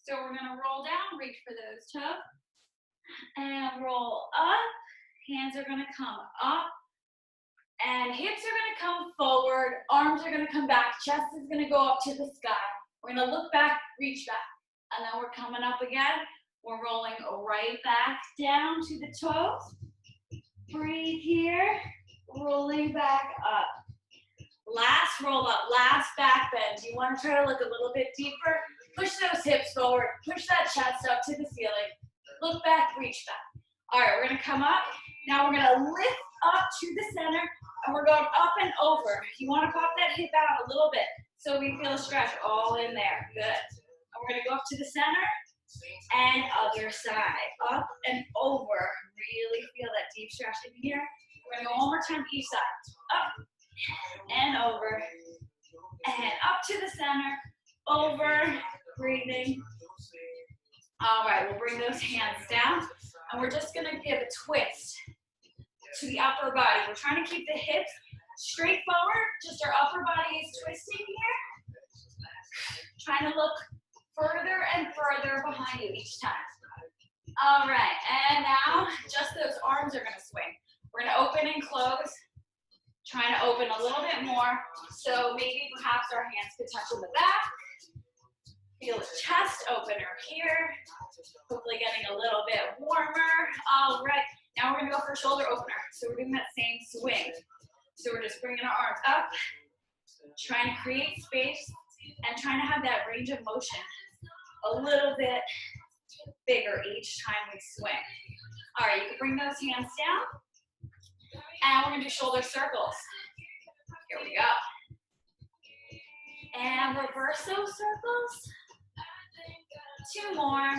So we're gonna roll down, reach for those toes, and roll up. Hands are gonna come up, and hips are gonna come forward, arms are gonna come back, chest is gonna go up to the sky. We're gonna look back, reach back, and then we're coming up again. We're rolling right back down to the toes. Breathe here, rolling back up. Last roll up, last back bend. You want to try to look a little bit deeper. Push those hips forward, push that chest up to the ceiling. Look back, reach back. All right, we're gonna come up. Now we're gonna lift up to the center, and we're going up and over. You wanna pop that hip out a little bit so we feel a stretch all in there. Good. And we're gonna go up to the center and other side. Up and over. Really feel that deep stretch in here. We're gonna go one more time each side. Up and over. And up to the center, over, breathing. All right, we'll bring those hands down, and we're just gonna give a twist to the upper body. We're trying to keep the hips straight forward, just our upper body is twisting here. Trying to look further and further behind you each time. All right, and now just those arms are gonna swing. We're gonna open and close, trying to open a little bit more, so maybe perhaps our hands could touch on the back. Feel the chest opener here. Hopefully getting a little bit warmer. All right, now we're gonna go for a shoulder opener. So we're doing that same swing. So we're just bringing our arms up, trying to create space, and trying to have that range of motion a little bit bigger each time we swing. All right, you can bring those hands down, and we're gonna do shoulder circles. Here we go. And reverse those circles. 2 more.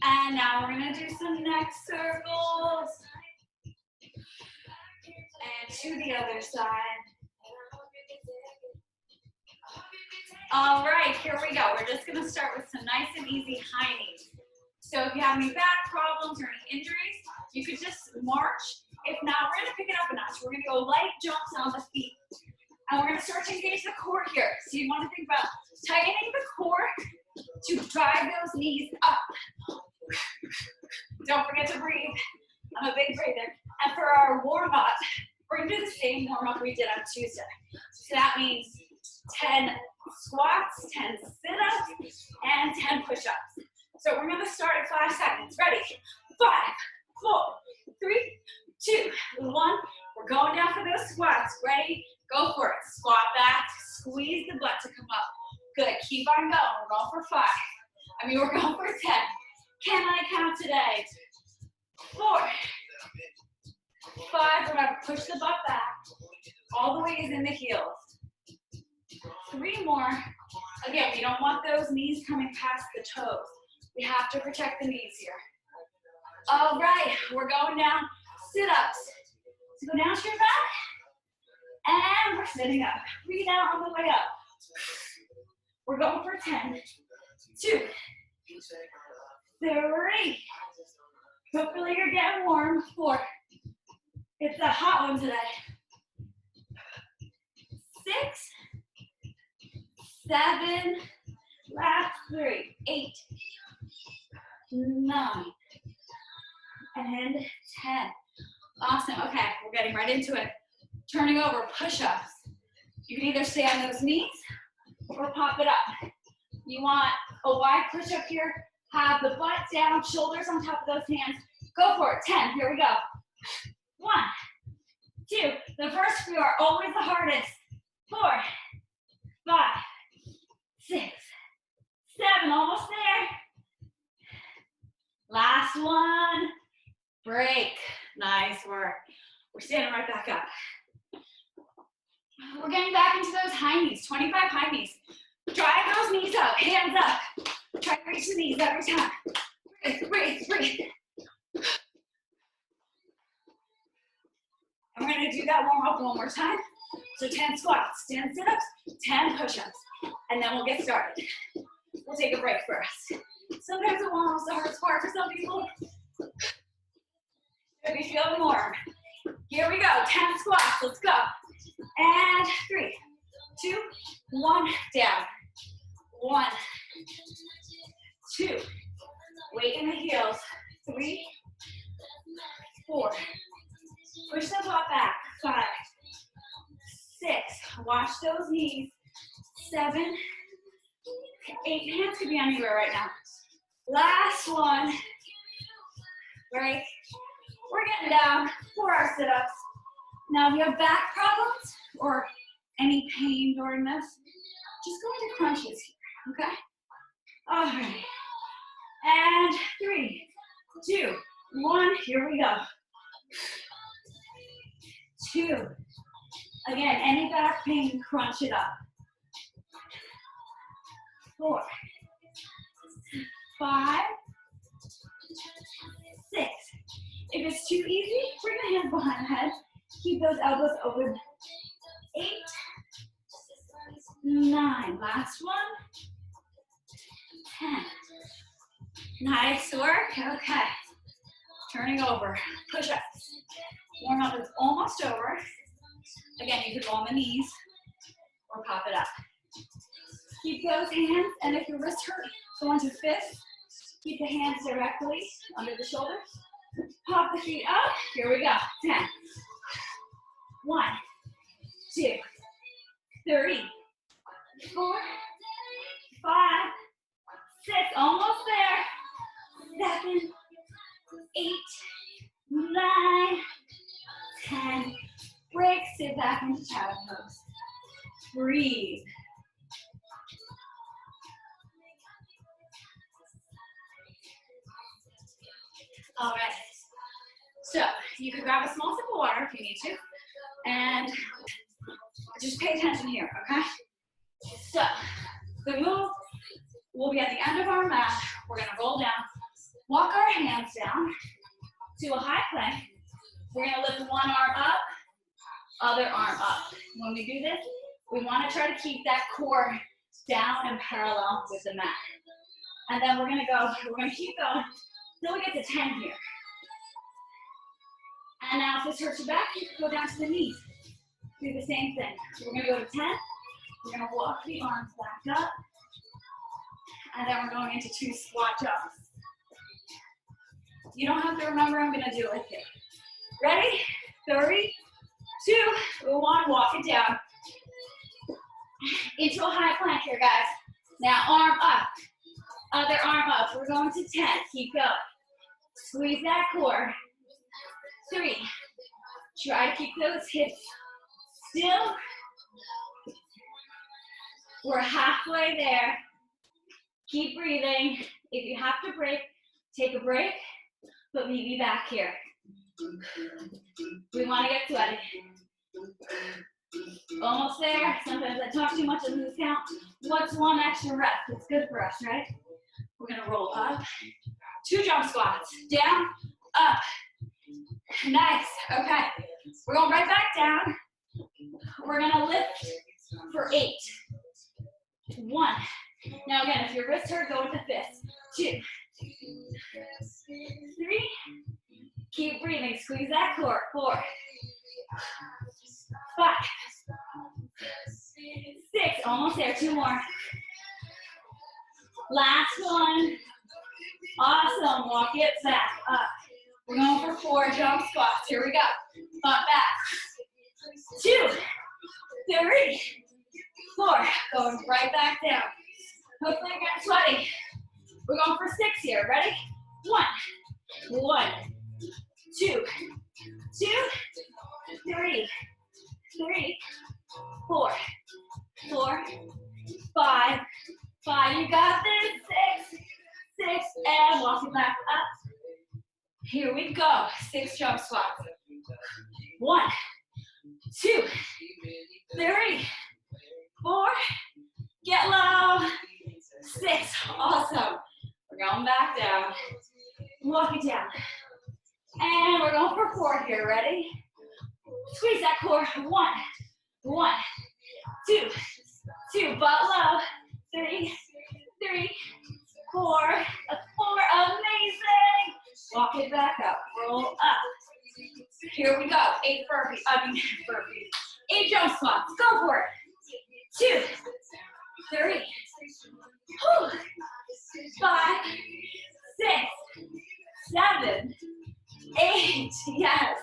And now we're gonna do some neck circles. And to the other side. All right, here we go. We're just gonna start with some nice and easy high knees. So if you have any back problems or any injuries, you could just march. If not, we're gonna pick it up a notch. We're gonna go light jumps on the feet. And we're gonna start to engage the core here. So you wanna think about tightening the core to drive those knees up. Don't forget to breathe. I'm a big breather. And for our warm-up, we're gonna do the same warm-up we did on Tuesday. So that means 10 squats, 10 sit-ups, and 10 push-ups. So we're gonna start at 5 seconds. Ready? 5, 4, 3, 2, 1. We're going down for those squats. Ready? Go for it. Squat back, squeeze the butt to come up. Good, keep on going. We're going for 5. We're going for 10. Can I count today? 4, 5, we're gonna push the butt back. All the way is in the heels. 3 more. Again, we don't want those knees coming past the toes. We have to protect the knees here. All right, we're going down sit-ups. So go down to your back, and we're sitting up. Breathe out on the way up. We're going for 10, 2, 3. Hopefully you're getting warm. 4. It's a hot one today. 6, 7, last 3, 8, 9, and 10. Awesome. Okay, we're getting right into it. Turning over, push-ups. You can either stay on those knees or pop it up. You want a wide push-up here. Have the butt down, shoulders on top of those hands. Go for it. 10. Here we go. 1, 2. The first few are always the hardest. 4, 5, 6, 7. Almost there. Last one. Break. Nice work. We're standing right back up. We're getting back into those high knees. 25 high knees. Drive those knees up. Hands up. Try to reach the knees every time. Breathe, breathe, breathe. And we're going to do that warm-up one more time. So 10 squats, 10 sit-ups, 10 push-ups. And then we'll get started. We'll take a break first. Sometimes the warm-up's the hardest part for some people. Should be feeling warm. Here we go. 10 squats. Let's go. And 3, 2, 1. Down. 1, 2. Weight in the heels. 3, 4. Push the butt back. 5, 6. Watch those knees. 7, 8. Hands could be anywhere right now. Last one. Break. We're getting down for our sit-ups. Now, if you have back problems or any pain during this, just go into crunches here, okay? All right. And 3, 2, 1. Here we go. 2. Again, any back pain, crunch it up. 4, 5, 6. If it's too easy, bring the hands behind the head. Keep those elbows open. 8, 9. Last one. 10. Nice work. Okay. Turning over. Push-ups. Warm up is almost over. Again, you could go on the knees or pop it up. Keep those hands, and if your wrist hurt, go into fist. Keep the hands directly under the shoulders. Pop the feet up. Here we go. 10. 1, 2, 3, 4, 5, 6. Almost there. 7, 8, 9, 10. Break. Sit back into child pose. Breathe. All right. So you can grab a small sip of water if you need to, and just pay attention here, okay? So the move will be at the end of our mat. We're gonna roll down, walk our hands down to a high plank. We're gonna lift one arm up, other arm up. When we do this, we wanna try to keep that core down and parallel with the mat. And then we're gonna keep going till we get to 10 here. And now if this hurts your back, you can go down to the knees. Do the same thing. We're gonna go to 10. We're gonna walk the arms back up. And then we're going into 2 squat jumps. You don't have to remember, I'm gonna do it with you. Ready? 3, 2, 1, walk it down. Into a high plank here, guys. Now arm up, other arm up. We're going to 10, keep going. Squeeze that core. 3, try to keep those hips still. We're halfway there. Keep breathing. If you have to break, take a break, but meet me back here. We want to get sweaty. Almost there. Sometimes I talk too much and lose count. What's one extra rep? It's good for us, right? We're gonna roll up. 2 jump squats. Down, up. Nice. Okay. We're going right back down. We're gonna lift for 8. 1. Now again, if your wrists hurt, go with the fist. 2, 3. Keep breathing. Squeeze that core. 4, 5, 6. Almost there. 2 more. Last one. Awesome. Walk it back up. We're going for 4 jump squats. Here we go. Butt back. 2, 3, 4. Going right back down. Hopefully you're getting sweaty. We're going for 6 here. Ready? 1, 2, 3, 4, 5. You got this. 6, and walk it back up. Here we go. 6 jump squats. 1, 2, 3, 4. Get low. 6. Awesome. We're going back down. Walk it down. And we're going for 4 here. Ready? Squeeze that core. 1, 2, butt low. 3, 4. That's 4. Amazing. Walk it back up. Roll up. Here we go. 8 burpees. 8 jump squats. Go for it. 2, 3, Whew. 5, 6, 7, 8. Yes.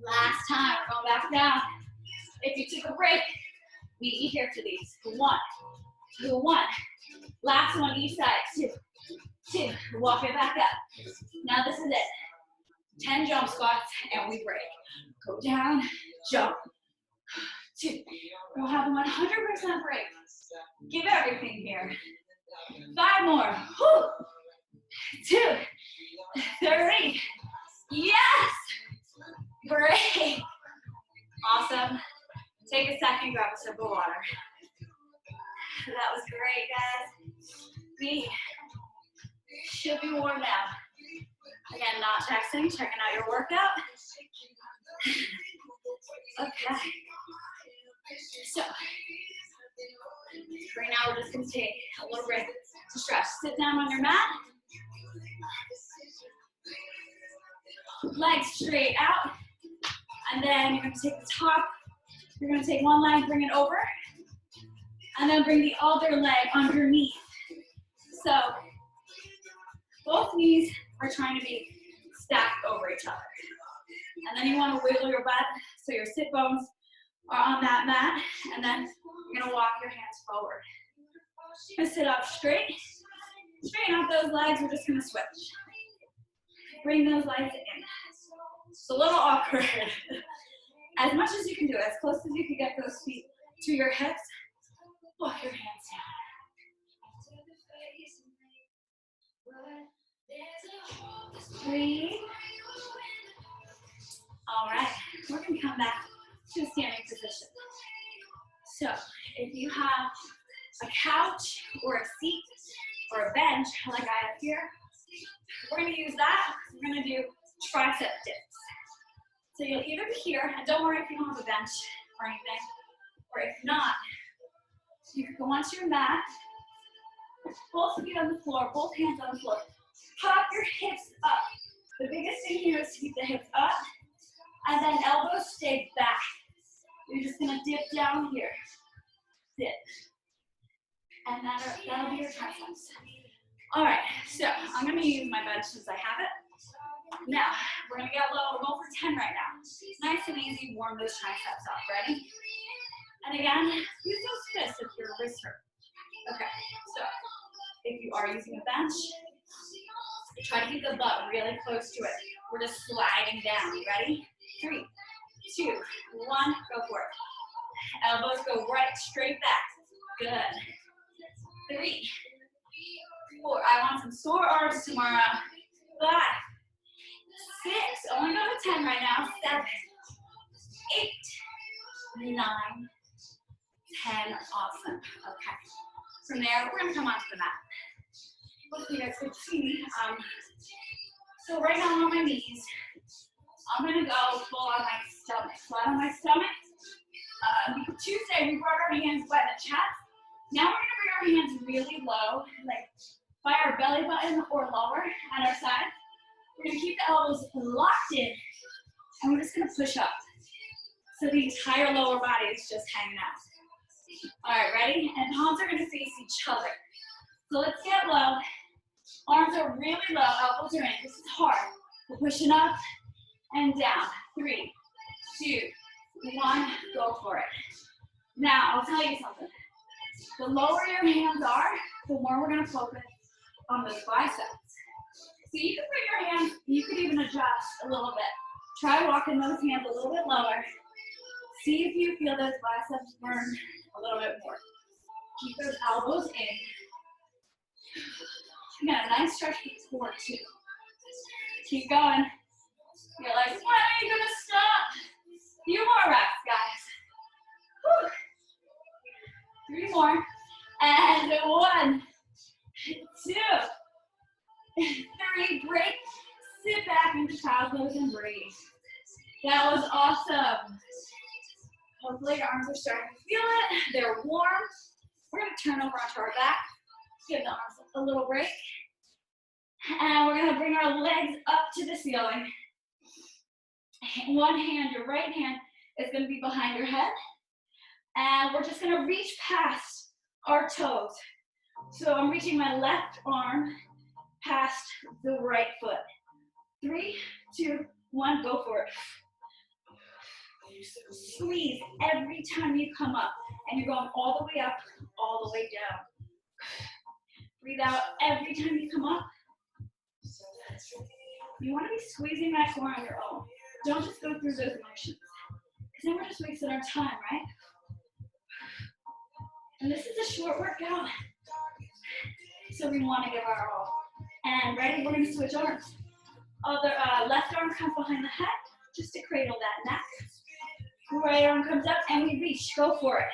Last time. We're going back down. If you took a break, we eat here for these. 1, 2, 1. Last one each side. 2, 2. Walk it back up. Now this is it. 10 jump squats and we break. Go down, jump. 2. We'll have a 100% break. Give everything here. 5 more. Whew. 2, 3. Yes. Break. Awesome. Take a second, grab a sip of water. That was great, guys. We should be warm now. Again, not texting, checking out your workout. Okay. So, right now we're just going to take a little break to stretch. Sit down on your mat. Legs straight out. And then you're going to take the top. You're going to take one leg, bring it over. And then bring the other leg underneath. So, both knees are trying to be stacked over each other. And then you want to wiggle your butt so your sit bones are on that mat. And then you're going to walk your hands forward. You're going to sit up straight. Straighten out those legs. We're just going to switch. Bring those legs in. It's a little awkward. As much as you can do, as close as you can get those feet to your hips, walk your hands down. 3. All right, we're going to come back to a standing position. So if you have a couch or a seat or a bench like I have here, we're going to use that. We're going to do tricep dips. So you'll either be here, and don't worry if you don't have a bench or anything, or if not, you can go onto your mat, both feet on the floor, both hands on the floor. Pop your hips up. The biggest thing here is to keep the hips up, and then elbows stay back. You're just gonna dip down here. Dip. And that'll be your triceps. All right, so I'm gonna use my bench since I have it. Now, we're gonna get low. We're going for 10 right now. Nice and easy, warm those triceps up. Ready? And again, use those fists if your wrists hurt. Okay, so if you are using a bench, try to keep the butt really close to it. We're just sliding down. Ready? 3, 2, 1, go for it. Elbows go right, straight back. Good. 3, 4. I want some sore arms tomorrow. 5, 6. Only go to 10 right now. 7, 8, 9, 10. Awesome. Okay. From there, we're going to come onto the mat. Hopefully you guys can see me. So right now I'm on my knees. I'm going to go full on my stomach. Flat on my stomach. Tuesday, we brought our hands by the chest. Now we're going to bring our hands really low, like by our belly button or lower at our side. We're going to keep the elbows locked in, and we're just going to push up. So the entire lower body is just hanging out. All right, ready? And palms are going to face each other. So let's get low. Arms are really low, elbows are in. This is hard. We're pushing up and down. 3, 2, 1, go for it. Now, I'll tell you something. The lower your hands are, the more we're going to focus on those biceps. So you can bring your hands, you could even adjust a little bit. Try walking those hands a little bit lower. See if you feel those biceps burn a little bit more. Keep those elbows in. Again, a nice stretch for the core too. Keep going. You're like, when are you gonna stop? Few more reps, guys. Whew. 3 more. And 1, 2, 3. Break. Sit back into child's pose and breathe. That was awesome. Hopefully your arms are starting to feel it. They're warm. We're gonna turn over onto our back. Give the arms a little break. And we're gonna bring our legs up to the ceiling. One hand, your right hand, is gonna be behind your head. And we're just gonna reach past our toes. So I'm reaching my left arm past the right foot. 3, 2, 1, go for it. Squeeze every time you come up, and you're going all the way up, all the way down. Breathe out every time you come up. You want to be squeezing that core on your own. Don't just go through those motions, because then we're just wasting our time, right? And this is a short workout, so we want to give our all. And ready, we're going to switch arms. Left arm comes behind the head, just to cradle that neck. Right arm comes up, and we reach. Go for it.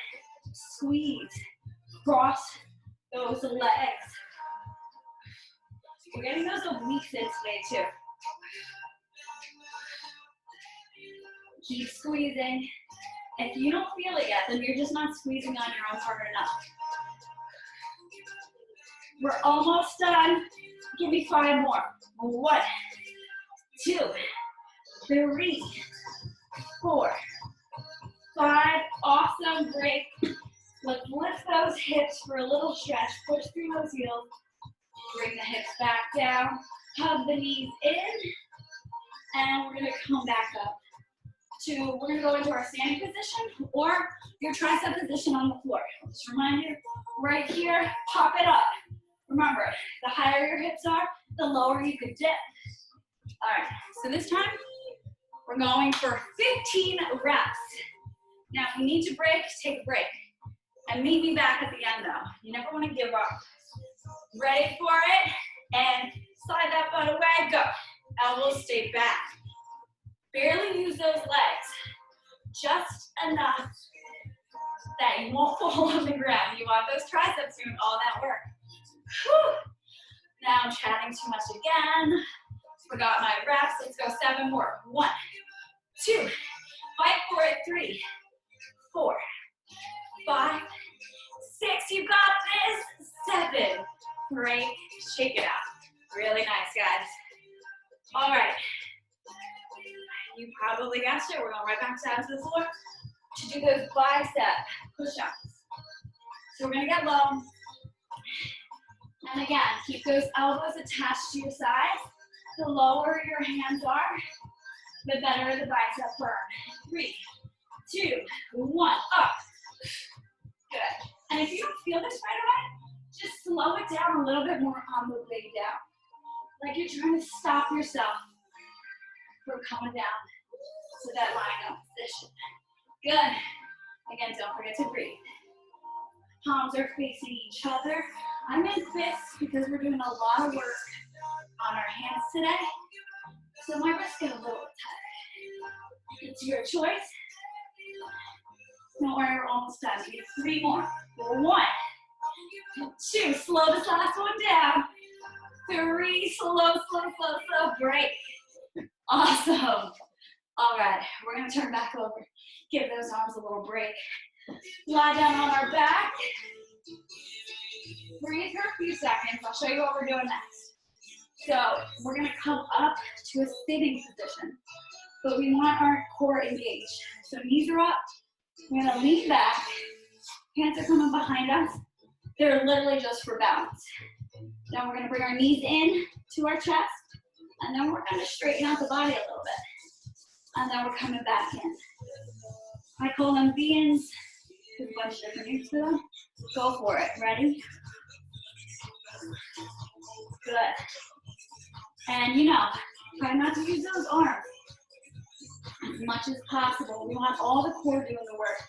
Squeeze. Cross those legs. We're getting those obliques in today, too. Keep squeezing. If you don't feel it yet, then you're just not squeezing on your own hard enough. We're almost done. Give me 5 more. 1, 2, 3, 4, 5. Awesome. Break. Let's lift those hips for a little stretch. Push through those heels. Bring the hips back down. Hug the knees in. And we're going to come back up. We're going to go into our standing position or your tricep position on the floor. Just remind you, right here, pop it up. Remember, the higher your hips are, the lower you could dip. All right, so this time, we're going for 15 reps. Now, if you need to break, take a break. And meet me back at the end, though. You never want to give up. Ready for it? And slide that butt away, go. Elbows stay back. Barely use those legs. Just enough that you won't fall on the ground. You want those triceps doing all that work. Whew. Now I'm chatting too much again. Forgot my reps. Let's go 7 more. 1, 2. Fight for it. 3, 4, 5, 6. You got this. 7. Break. Shake it out. Really nice, guys. All right. You probably guessed it. We're going right back down to the floor to do those bicep push-ups. So we're going to get low. And again, keep those elbows attached to your sides. The lower your hands are, the better the bicep burn. 3, 2, 1, up. Good. And if you don't feel this right away, just slow it down a little bit more on the way down. Like you're trying to stop yourself from coming down to that lying up position. Good. Again, don't forget to breathe. Palms are facing each other. I'm in fists because we're doing a lot of work on our hands today. So my wrists get a little tight. It's your choice. Don't worry, we're almost done. We have 3 more. 1, 2. Slow this last one down. 3. Slow. Break. Awesome. All right, we're going to turn back over. Give those arms a little break. Lie down on our back. Breathe for a few seconds. I'll show you what we're doing next. So we're going to come up to a sitting position, but we want our core engaged. So knees are up. We're going to lean back. Hands are coming behind us. They're literally just for balance. Now we're going to bring our knees in to our chest, and then we're going to straighten out the body a little bit. And then we're coming back in. I call them beans. There's a bunch of different names for them. Go for it. Ready? Good. And you know, try not to use those arms as much as possible. We want all the core doing the work.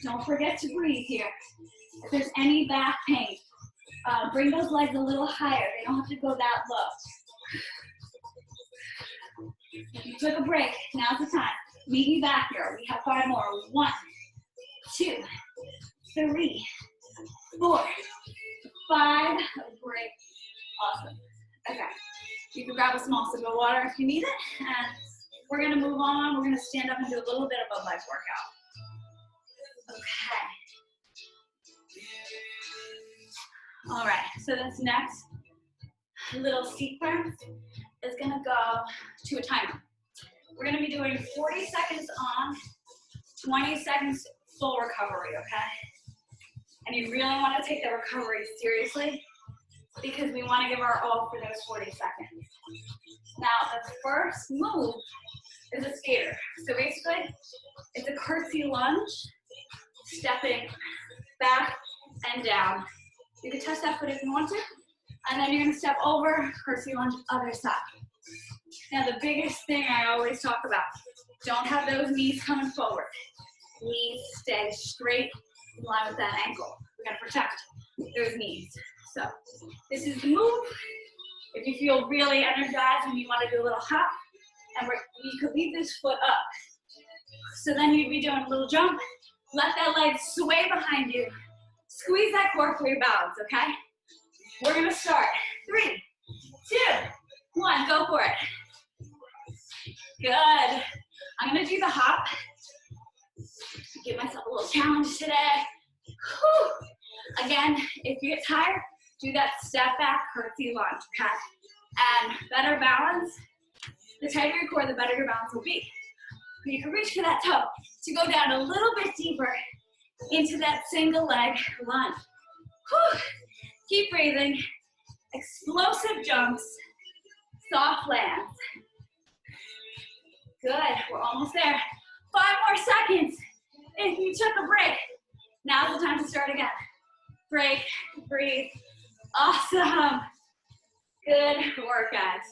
Don't forget to breathe here. If there's any back pain, bring those legs a little higher. They don't have to go that low. If you took a break, now's the time. Meet me back here. We have 5 more. 1, 2, 3, 4, 5. Break. Awesome. Okay. You can grab a small sip of water if you need it. And we're going to move on. We're going to stand up and do a little bit of a leg workout. Okay. All right. So this next little sequence is going to go to a timer. We're going to be doing 40 seconds on, 20 seconds full recovery, okay? And you really want to take the recovery seriously because we want to give our all for those 40 seconds. Now, the first move is a skater. So basically, it's a curtsy lunge, stepping back and down. You can touch that foot if you want to. And then you're going to step over, curtsy lunge, other side. Now, the biggest thing I always talk about, don't have those knees coming forward. Knees stay straight in line with that ankle. We're going to protect those knees. So this is the move. If you feel really energized and you want to do a little hop, and you could leave this foot up. So then you'd be doing a little jump. Let that leg sway behind you. Squeeze that core for your balance, okay? We're going to start. 3, 2, 1. Go for it. Good. I'm going to do the hop. Give myself a little challenge today. Whew. Again, if you get tired, do that step back curtsy lunge, okay? And better balance. The tighter your core, the better your balance will be. You can reach for that toe to go down a little bit deeper into that single leg lunge. Whew. Keep breathing. Explosive jumps. Soft lands. Good. We're almost there. 5 more seconds. If you took a break, now's the time to start again. Break, breathe. Awesome. Good work, guys.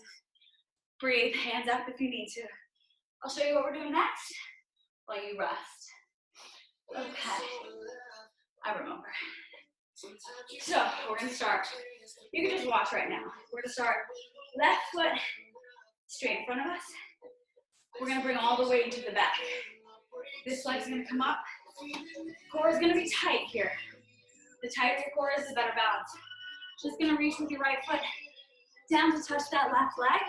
Breathe, hands up if you need to. I'll show you what we're doing next while you rest. Okay, I remember. So we're gonna start. You can just watch right now. We're gonna start left foot straight in front of us. We're gonna bring all the weight into the back. This leg's gonna come up. Core is gonna be tight here. The tighter your core is, the better balance. Just gonna reach with your right foot down to touch that left leg.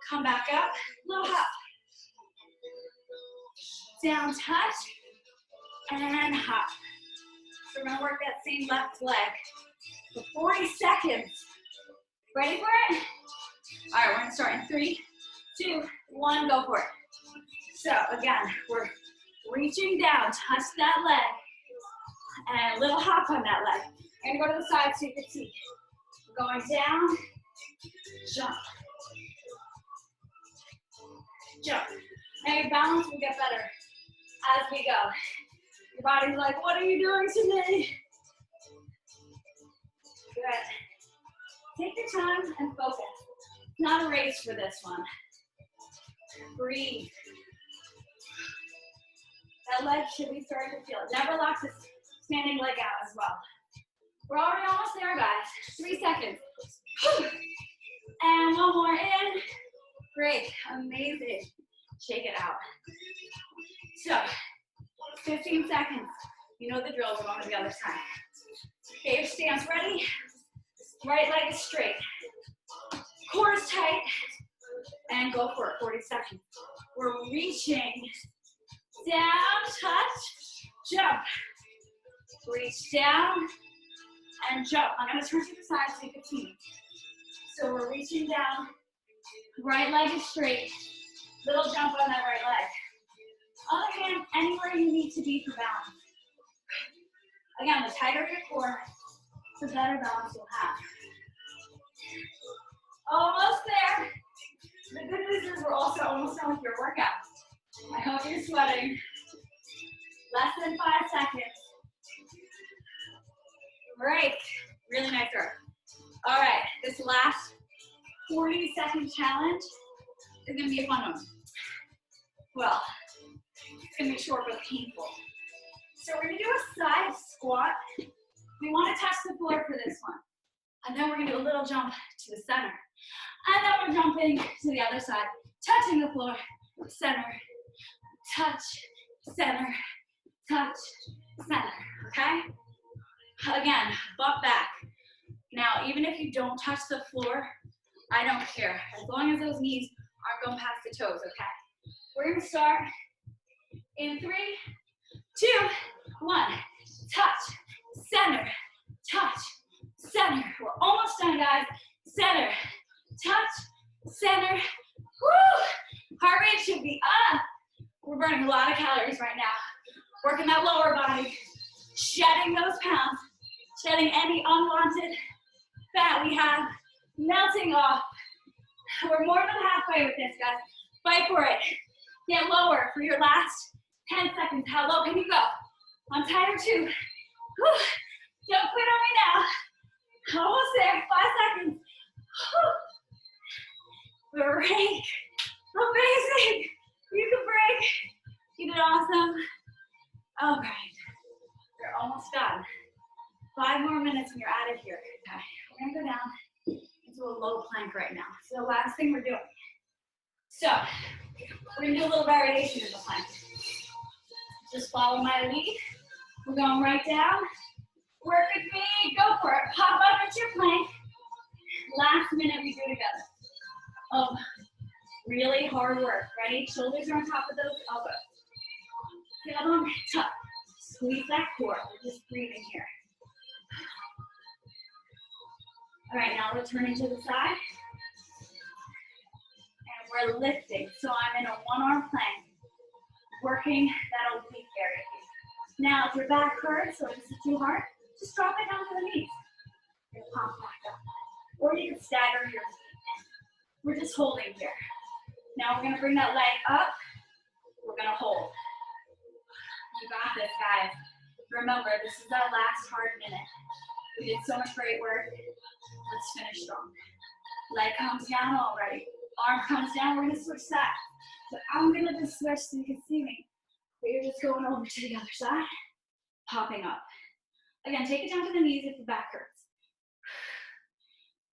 Come back up, little hop. Down, touch, and hop. So we're gonna work that same left leg for 40 seconds. Ready for it? All right, we're gonna start in 3, 2, 1, go for it. So again, we're reaching down, touch that leg, and a little hop on that leg. I'm gonna go to the side so you can see. We're going down, jump. Jump. Now your balance will get better as we go. Your body's like, what are you doing to me? Good. Take your time and focus. It's not a race for this one. Breathe. That leg should be starting to feel it. Never lock this standing leg out as well. We're already almost there, guys. 3 seconds. And one more in. Great, amazing. Shake it out. So, 15 seconds. You know the drill, we're going to the other side. Okay, your stance ready. Right leg is straight. Core is tight. And go for it, 40 seconds. We're reaching. Down, touch, jump. Reach down and jump. I'm going to turn to the side so you can see me. So we're reaching down. Right leg is straight. Little jump on that right leg. Other hand, anywhere you need to be for balance. Again, the tighter your core, the better balance you'll have. Almost there. The good news is we're also almost done with your workout. I hope you're sweating. Less than 5 seconds. Great. Really nice work. All right, this last 40-second challenge is going to be a fun one. Well, it's going to be short but painful. So we're going to do a side squat. We want to touch the floor for this one. And then we're going to do a little jump to the center. And then we're jumping to the other side, touching the floor, center, touch, center, touch, center, okay? Again, butt back. Now, even if you don't touch the floor, I don't care. As long as those knees aren't going past the toes, okay? We're gonna start in 3, 2, 1. Touch, center, touch, center. We're almost done, guys. Center, touch, center. Woo! Heart rate should be up. We're burning a lot of calories right now. Working that lower body. shedding those pounds, shedding any unwanted fat we have, melting off. We're more than halfway with this, guys. Fight for it. Get lower for your last 10 seconds. How low can you go? I'm tired too. Whew. Don't quit on me now. Almost there. 5 seconds. Whew. Break. Amazing. You can break. You did awesome. All right. You're almost done. 5 more minutes and you're out of here. Okay. We're going to go down into a low plank right now. So the last thing we're doing. So we're going to do a little variation in the plank. Just follow my lead. We're going right down. Work with me. Go for it. Pop up into your plank. Last minute we do together. Really hard work. Ready? Shoulders are on top of those elbows. Get them tough. Squeeze that core. We're just breathing here. All right, now we're turning to the side. And we're lifting. So I'm in a one-arm plank, working that oblique area here. Now, if your back hurts or this is too hard, just drop it down to the knees. And pop back up. Or you can stagger your feet. We're just holding here. Now we're going to bring that leg up. We're going to hold. You got this, guys. Remember, this is our last hard minute. We did so much great work. Let's finish strong. Leg comes down already. Arm comes down. We're going to switch sides. So I'm going to just switch so you can see me. But you're just going over to the other side. Popping up. Again, take it down to the knees if the back hurts.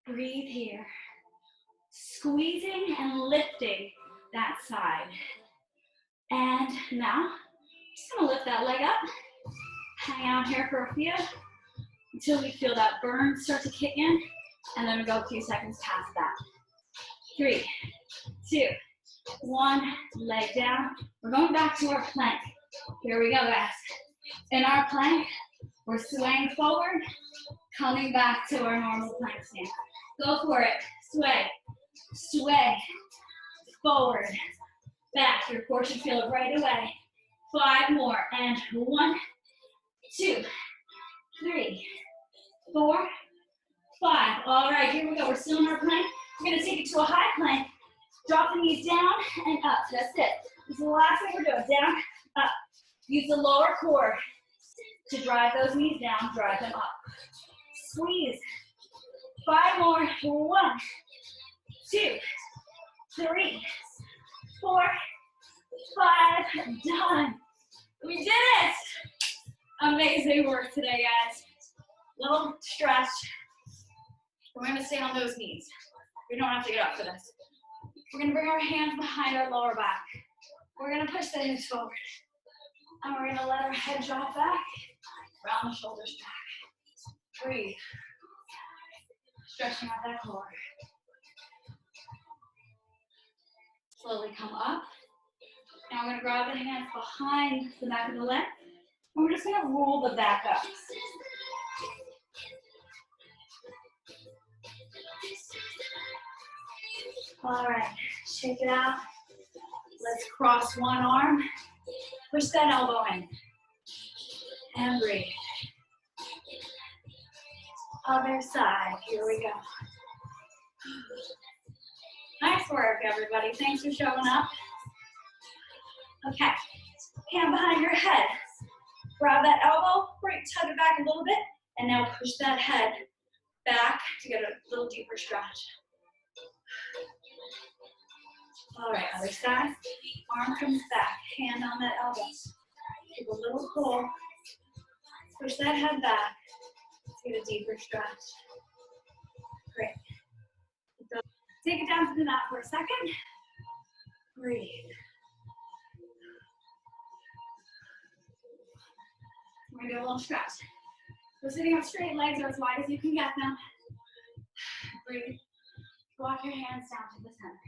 Breathe here. Squeezing and lifting that side. And now, just gonna lift that leg up. Hang out here for a few until we feel that burn start to kick in. And then we go a few seconds past that. 3, 2, 1, leg down. We're going back to our plank. Here we go, guys. In our plank, we're swaying forward, coming back to our normal plank stance. Go for it. Sway, sway, forward, back. Your core should feel it right away. 5 more. And 1, 2, 3, 4, 5. All right, here we go. We're still in our plank. We're going to take it to a high plank. Drop the knees down and up. That's it. This is the last thing we're doing. Down, up. Use the lower core to drive those knees down. Drive them up. Squeeze. 5 more. 1, 2, 3, 4, 5. Done. We did it. Amazing work today, guys. Little stretch. We're going to stay on those knees. We don't have to get up for this. We're going to bring our hands behind our lower back. We're going to push the hips forward. And we're going to let our head drop back, round the shoulders back. Breathe. Stretching out that core. Slowly come up. Now we're going to grab the hands behind the back of the leg. And we're just going to roll the back up. All right, shake it out. Let's cross one arm. Push that elbow in. And breathe. Other side, here we go. Nice work, everybody. Thanks for showing up. Okay, hand behind your head. Grab that elbow, tug it back a little bit, and now push that head back to get a little deeper stretch. All right, other side. Arm comes back, hand on that elbow. Take a little pull. Push that head back to get a deeper stretch. Great. Take it down to the mat for a second. Breathe. We're gonna do a little stretch. We're sitting up straight, legs are as wide as you can get them. Breathe. Walk your hands down to the center.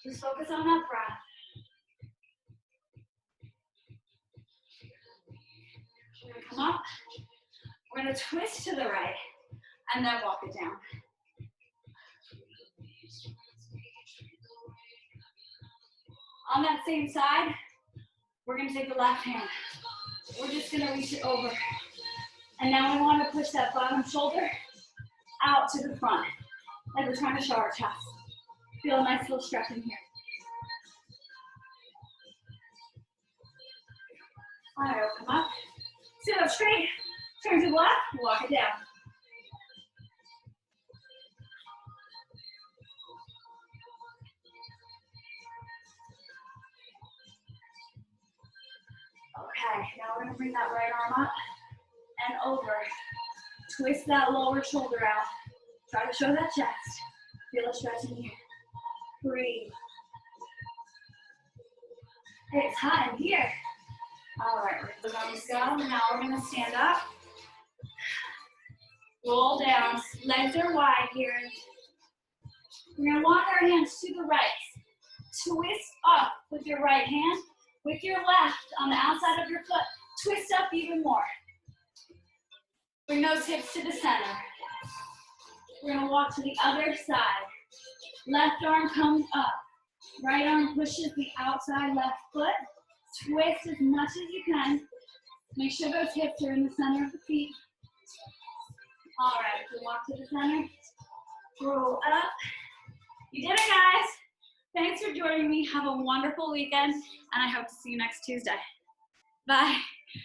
Just focus on that breath. We're gonna come up. We're gonna twist to the right and then walk it down. On that same side, We're gonna take the left hand. We're just gonna reach it over. And now we wanna push that bottom shoulder out to the front, like we're trying to show our chest. Feel a nice little stretch in here. All right, we'll come up. Sit up straight, turn to the left, walk it down. Okay, now we're gonna bring that right arm up and over. Twist that lower shoulder out. Try to show that chest. Feel a stretch in here. Breathe. It's hot in here. All right, let the arms go. Now we're gonna stand up. Roll down. Legs are wide here. We're gonna walk our hands to the right. Twist up with your right hand. With your left on the outside of your foot. Twist up even more. Bring those hips to the center. We're gonna walk to the other side. Left arm comes up. Right arm pushes the outside left foot. Twist as much as you can. Make sure those hips are in the center of the feet. All right, so walk to the center. Roll up. You did it, guys. Thanks for joining me. Have a wonderful weekend, and I hope to see you next Tuesday. Bye.